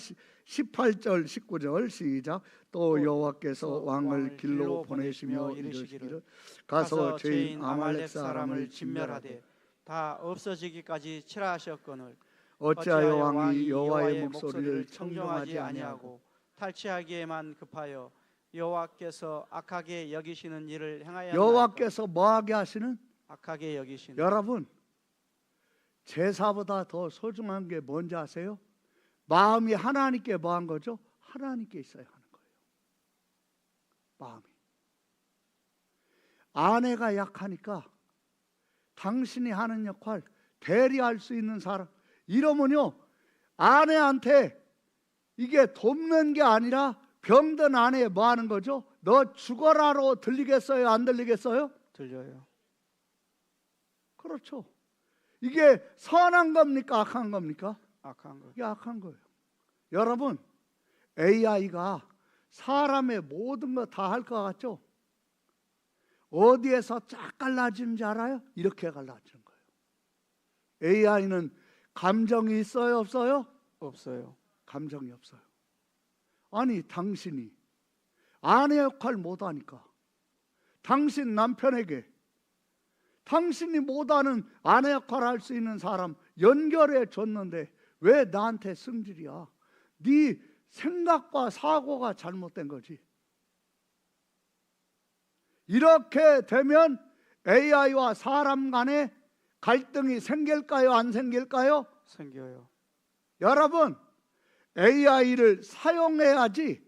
Speaker 2: 18절 19절 시작. 또 여호와께서 왕을 길로 보내시며 이르시기를 가서 죄인 아말렉 사람을 진멸하되
Speaker 1: 다 없어지기까지 치라 하셨거늘
Speaker 2: 어찌하여 왕이 여호와의 목소리를 청정하지 아니하고
Speaker 1: 탈취하기에만 급하여 여호와께서 악하게 여기시는 일을 행하였나이까?
Speaker 2: 여호와께서 뭐하게 하시는?
Speaker 1: 악하게 여기시는.
Speaker 2: 여러분, 제사보다 더 소중한 게 뭔지 아세요? 마음이 하나님께 뭐한 거죠? 하나님께 있어야 하는 거예요. 마음이. 아내가 약하니까 당신이 하는 역할 대리할 수 있는 사람, 이러면요 아내한테 이게 돕는 게 아니라 병든 아내에 뭐 하는 거죠? 너 죽어라로 들리겠어요? 안 들리겠어요?
Speaker 1: 들려요.
Speaker 2: 그렇죠. 이게 선한 겁니까? 악한 겁니까?
Speaker 1: 악한 거.
Speaker 2: 이게 악한 거예요. 여러분, AI가 사람의 모든 거 다 할 것 같죠? 어디에서 쫙 갈라지는지 알아요? 이렇게 갈라지는 거예요. AI는 감정이 있어요? 없어요?
Speaker 1: 없어요.
Speaker 2: 감정이 없어요. 아니, 당신이 아내 역할 못하니까 당신 남편에게 당신이 못하는 아내 역할을 할 수 있는 사람 연결해 줬는데 왜 나한테 승질이야? 네 생각과 사고가 잘못된 거지. 이렇게 되면 AI와 사람 간에 갈등이 생길까요? 안 생길까요?
Speaker 1: 생겨요.
Speaker 2: 여러분, AI를 사용해야지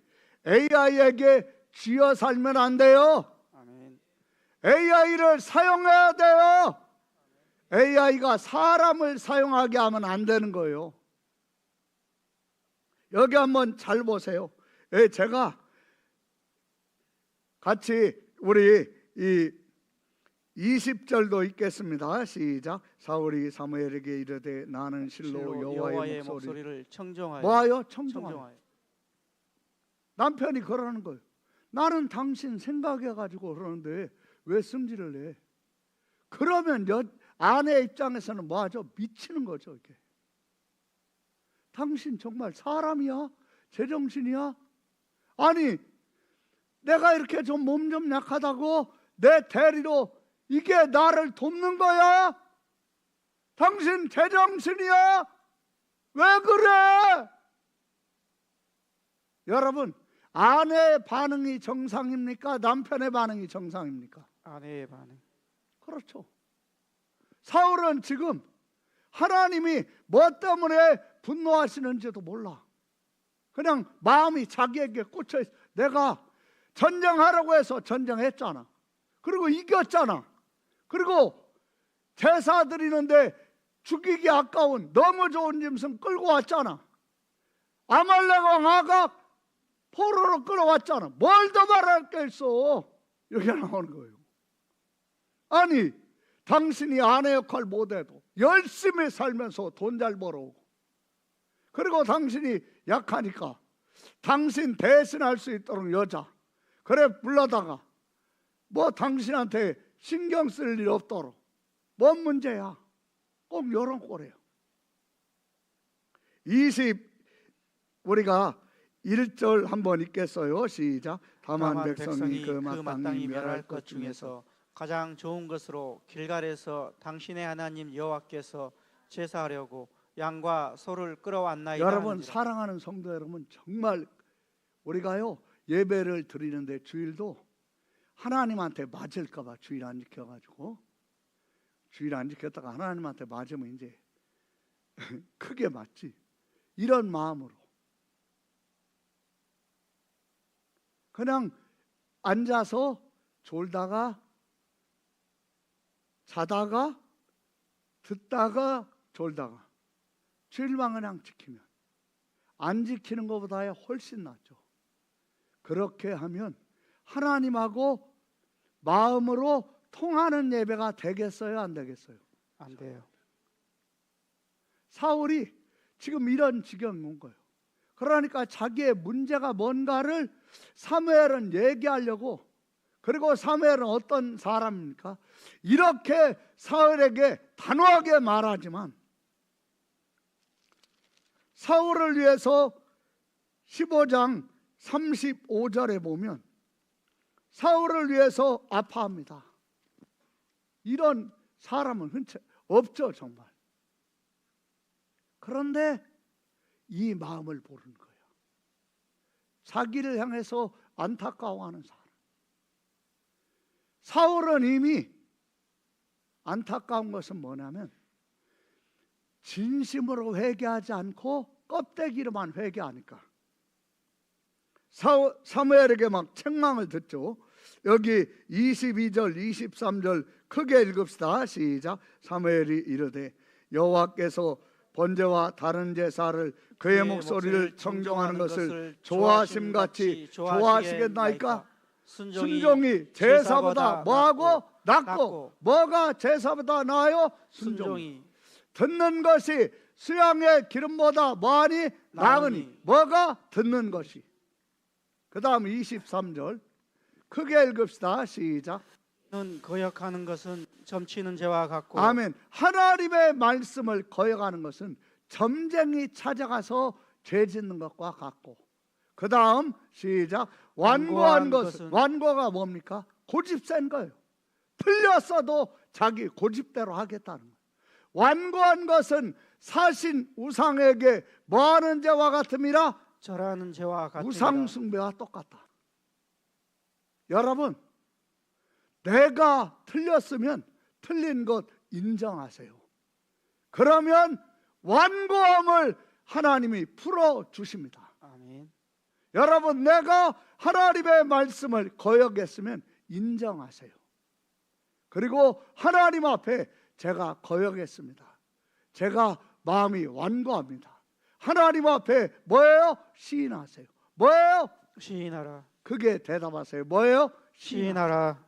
Speaker 2: AI에게 쥐어 살면 안 돼요.
Speaker 1: 아멘.
Speaker 2: AI를 사용해야 돼요. AI가 사람을 사용하게 하면 안 되는 거예요. 여기 한번 잘 보세요. 제가 같이 우리 이 20절도 읽겠습니다. 시작. 사울이 사무엘에게 이르되 나는 실로 여호와의 목소리를
Speaker 1: 청정하여.
Speaker 2: 뭐하여? 청정하여. 남편이 그러는 거예요. 나는 당신 생각해가지고 그러는데 왜 승질을 내? 그러면 아내 입장에서는 뭐하죠? 미치는 거죠. 이렇게. 당신 정말 사람이야? 제정신이야? 아니, 내가 이렇게 좀 몸 좀 약하다고 내 대리로 이게 나를 돕는 거야? 당신 제정신이야? 왜 그래? 여러분, 아내의 반응이 정상입니까? 남편의 반응이 정상입니까?
Speaker 1: 아내의 반응.
Speaker 2: 그렇죠. 사울은 지금 하나님이 뭐 때문에 분노하시는지도 몰라. 그냥 마음이 자기에게 꽂혀 있어. 내가 전쟁하라고 해서 전쟁했잖아. 그리고 이겼잖아. 그리고 제사 드리는데 죽이기 아까운 너무 좋은 짐승 끌고 왔잖아. 아말렉 왕 아각 포로로 끌어왔잖아. 뭘 더 말할 게 있어. 여기 나오는 거예요. 아니, 당신이 아내 역할 못해도 열심히 살면서 돈 잘 벌어오고, 그리고 당신이 약하니까 당신 대신할 수 있도록 여자 그래 불러다가 뭐 당신한테 신경 쓸 일 없도록 뭔 문제야. 꼭 이런 꼴이에요. 우리가 1절 한번 읽겠어요. 시작. 다만 백성이 그 마땅히 멸할 것 중에서
Speaker 1: 가장 좋은 것으로 길갈에서 당신의 하나님 여호와께서 제사하려고 양과 소를 끌어왔나이다.
Speaker 2: 여러분,
Speaker 1: 하는지라.
Speaker 2: 사랑하는 성도 여러분, 정말 우리가요 예배를 드리는데 주일도 하나님한테 맞을까 봐 주일 안 지켜가지고, 주일 안 지켰다가 하나님한테 맞으면 이제 크게 맞지, 이런 마음으로 그냥 앉아서 졸다가 자다가 듣다가 졸다가 주일만 그냥 지키면 안 지키는 것보다 훨씬 낫죠. 그렇게 하면 하나님하고 마음으로 통하는 예배가 되겠어요, 안 되겠어요?
Speaker 1: 안 돼요.
Speaker 2: 사울이 지금 이런 지경이 온 거예요. 그러니까 자기의 문제가 뭔가를 사무엘은 얘기하려고, 그리고 사무엘은 어떤 사람입니까? 이렇게 사울에게 단호하게 말하지만 사울을 위해서 15장 35절에 보면 사울을 위해서 아파합니다. 이런 사람은 흔치 없죠, 정말. 그런데 이 마음을 모르는 거예요. 자기를 향해서 안타까워하는 사람. 사울은 이미 안타까운 것은 뭐냐면 진심으로 회개하지 않고 껍데기로만 회개하니까 사무엘에게 막 책망을 듣죠. 여기 22절 23절 크게 읽읍시다. 시작. 사무엘이 이르되 여호와께서 번제와 다른 제사를 그의 목소리를 청종하는 것을 좋아하심같이 좋아하시겠나이까? 순종이 제사보다 뭐하고 낫고, 뭐가 제사보다 나아요? 순종이. 듣는 것이 수양의 기름보다 뭐하니? 나으니. 뭐가? 듣는 것이. 그 다음 23절 크게 읽읍시다. 시작.
Speaker 1: 는 거역하는 것은 점치는 죄와 같고.
Speaker 2: 아멘. 하나님의 말씀을 거역하는 것은 점쟁이 찾아가서 죄 짓는 것과 같고, 그 다음 시작. 완고한 것은, 완고가 뭡니까? 고집 센 거예요. 틀렸어도 자기 고집대로 하겠다는 거예요. 완고한 것은 사신 우상에게 뭐하는 죄와 같음이라?
Speaker 1: 절하는 죄와 같으니라.
Speaker 2: 우상 숭배와 똑같다. 여러분, 내가 틀렸으면 틀린 것 인정하세요. 그러면 완고함을 하나님이 풀어주십니다.
Speaker 1: 아멘.
Speaker 2: 여러분, 내가 하나님의 말씀을 거역했으면 인정하세요. 그리고 하나님 앞에 제가 거역했습니다. 제가 마음이 완고합니다. 하나님 앞에 뭐예요? 시인하세요. 뭐예요?
Speaker 1: 시인하라.
Speaker 2: 그게 대답하세요. 뭐예요?
Speaker 1: 시인하라.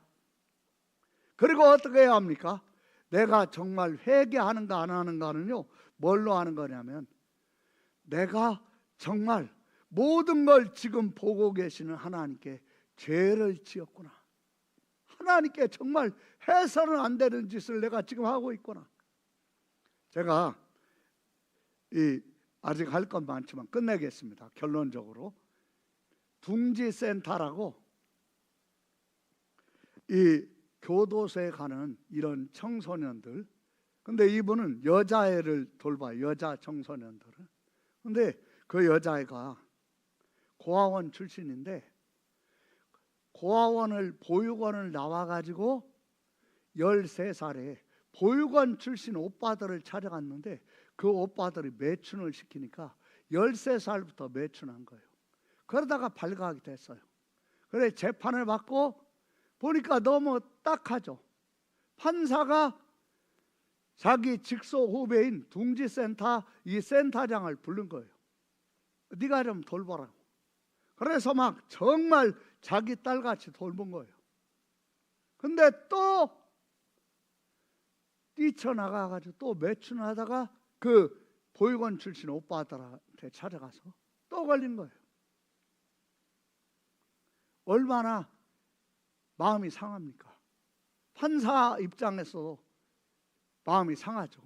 Speaker 2: 그리고 어떻게 해야 합니까? 내가 정말 회개하는가 안 하는가는요, 뭘로 하는 거냐면, 내가 정말 모든 걸 지금 보고 계시는 하나님께 죄를 지었구나, 하나님께 정말 해서는 안 되는 짓을 내가 지금 하고 있구나. 제가 아직 할 건 많지만 끝내겠습니다. 결론적으로 둥지센터라고 이 교도소에 가는 이런 청소년들, 근데 이분은 여자애를 돌봐요. 여자 청소년들을. 근데 그 여자애가 고아원 출신인데 고아원을 보육원을 나와가지고 13살에 보육원 출신 오빠들을 찾아갔는데 그 오빠들이 매춘을 시키니까 13살부터 매춘한 거예요. 그러다가 발각이 됐어요. 그래 재판을 받고 보니까 너무 딱하죠. 판사가 자기 직속 후배인 둥지센터 이 센터장을 부른 거예요. 네가 좀 돌보라고. 그래서 막 정말 자기 딸같이 돌본 거예요. 근데 또 뛰쳐나가가지고 또 매춘하다가 그 보육원 출신 오빠들한테 찾아가서 또 걸린 거예요. 얼마나 마음이 상합니까? 판사 입장에서 마음이 상하죠.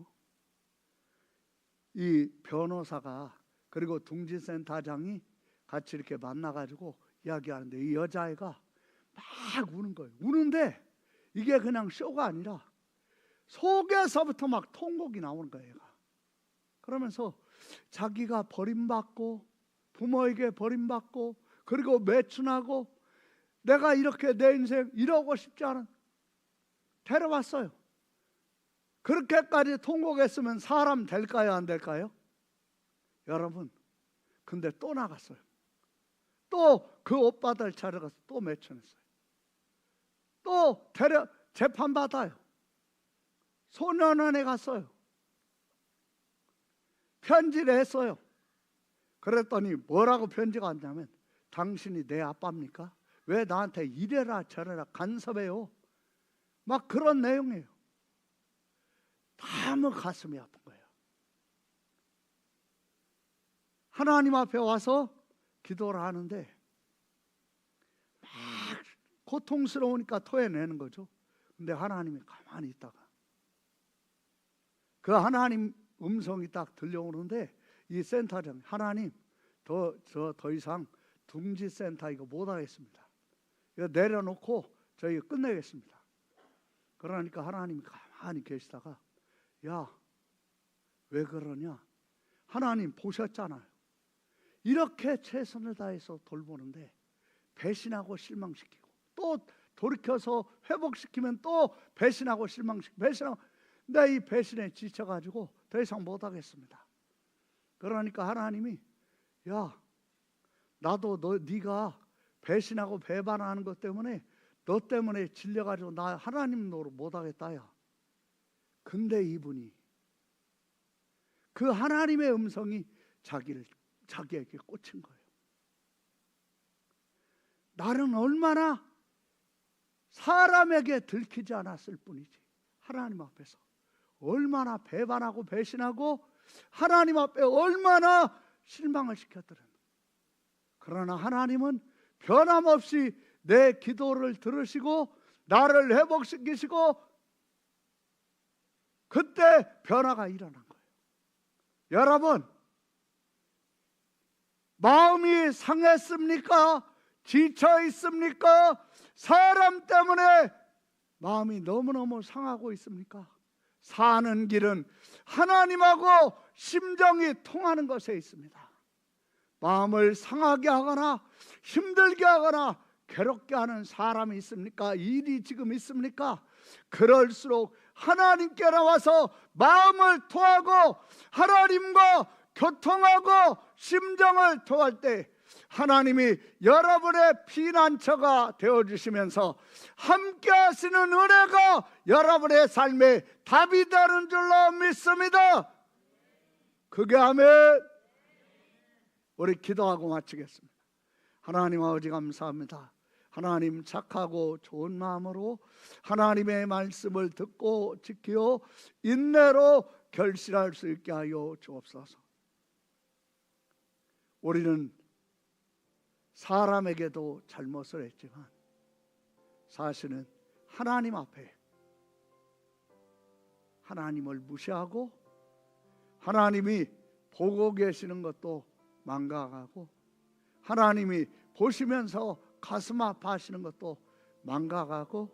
Speaker 2: 이 변호사가 그리고 둥지센터장이 같이 이렇게 만나가지고 이야기하는데 이 여자애가 막 우는 거예요. 우는데 이게 그냥 쇼가 아니라 속에서부터 막 통곡이 나오는 거예요. 얘가. 그러면서 자기가 버림받고 부모에게 버림받고 그리고 매춘하고 내가 이렇게 내 인생 이러고 싶지 않은 데려왔어요. 그렇게까지 통곡했으면 사람 될까요? 안 될까요? 여러분 근데 또 나갔어요. 또 그 오빠들 찾아가서 또 매춘했어요. 또 재판받아요. 소년원에 갔어요. 편지를 했어요. 그랬더니 뭐라고 편지가 왔냐면 당신이 내 아빠입니까? 왜 나한테 이래라 저래라 간섭해요? 막 그런 내용이에요. 너무 가슴이 아픈 거예요. 하나님 앞에 와서 기도를 하는데 막 고통스러우니까 토해내는 거죠. 근데 하나님이 가만히 있다가 그 하나님 음성이 딱 들려오는데 이 센터장 하나님 더 이상 둥지센터 이거 못하겠습니다. 이거 내려놓고 저희 끝내겠습니다. 그러니까 하나님이 가만히 계시다가 야, 왜 그러냐? 하나님 보셨잖아요. 이렇게 최선을 다해서 돌보는데 배신하고 실망시키고 또 돌이켜서 회복시키면 또 배신하고 실망시키고 배신하고 내 이 배신에 지쳐가지고 더 이상 못하겠습니다. 그러니까 하나님이 야, 나도 네가 배신하고 배반하는 것 때문에 너 때문에 질려가지고 나 하나님 노릇 못하겠다 야. 근데 이분이 그 하나님의 음성이 자기에게 꽂힌 거예요. 나는 얼마나 사람에게 들키지 않았을 뿐이지 하나님 앞에서 얼마나 배반하고 배신하고 하나님 앞에 얼마나 실망을 시켰더라. 그러나 하나님은 변함없이 내 기도를 들으시고 나를 회복시키시고 그때 변화가 일어난 거예요. 여러분 마음이 상했습니까? 지쳐 있습니까? 사람 때문에 마음이 너무너무 상하고 있습니까? 사는 길은 하나님하고 심정이 통하는 것에 있습니다. 마음을 상하게 하거나 힘들게 하거나 괴롭게 하는 사람이 있습니까? 일이 지금 있습니까? 그럴수록 하나님께 나와서 마음을 토하고 하나님과 교통하고 심정을 토할 때 하나님이 여러분의 피난처가 되어주시면서 함께 하시는 은혜가 여러분의 삶에 답이 되는 줄로 믿습니다. 그게 아멘. 우리 기도하고 마치겠습니다. 하나님 아버지 감사합니다. 하나님 착하고 좋은 마음으로 하나님의 말씀을 듣고 지키어 인내로 결실할 수 있게 하여 주옵소서. 우리는 사람에게도 잘못을 했지만 사실은 하나님 앞에 하나님을 무시하고 하나님이 보고 계시는 것도 망각하고 하나님이 보시면서 가슴 아파하시는 것도 망각하고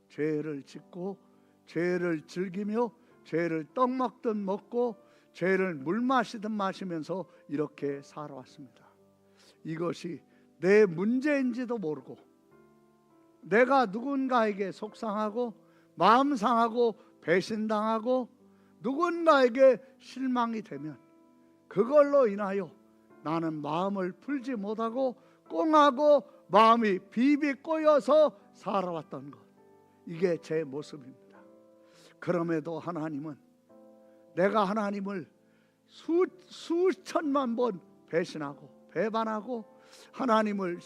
Speaker 2: 죄를 짓고 죄를 즐기며 죄를 떡 먹든 먹고 죄를 물 마시든 마시면서 이렇게 살아왔습니다. 이것이 내 문제인지도 모르고 내가 누군가에게 속상하고 마음 상하고 배신당하고 누군가에게 실망이 되면 그걸로 인하여 나는 마음을 풀지 못하고 꽁하고 마음이 비비 꼬여서 살아왔던 것, 이게 제 모습입니다. 그럼에도 하나님은 내가 하나님을 수천만 번 배신하고 배반하고 하나님을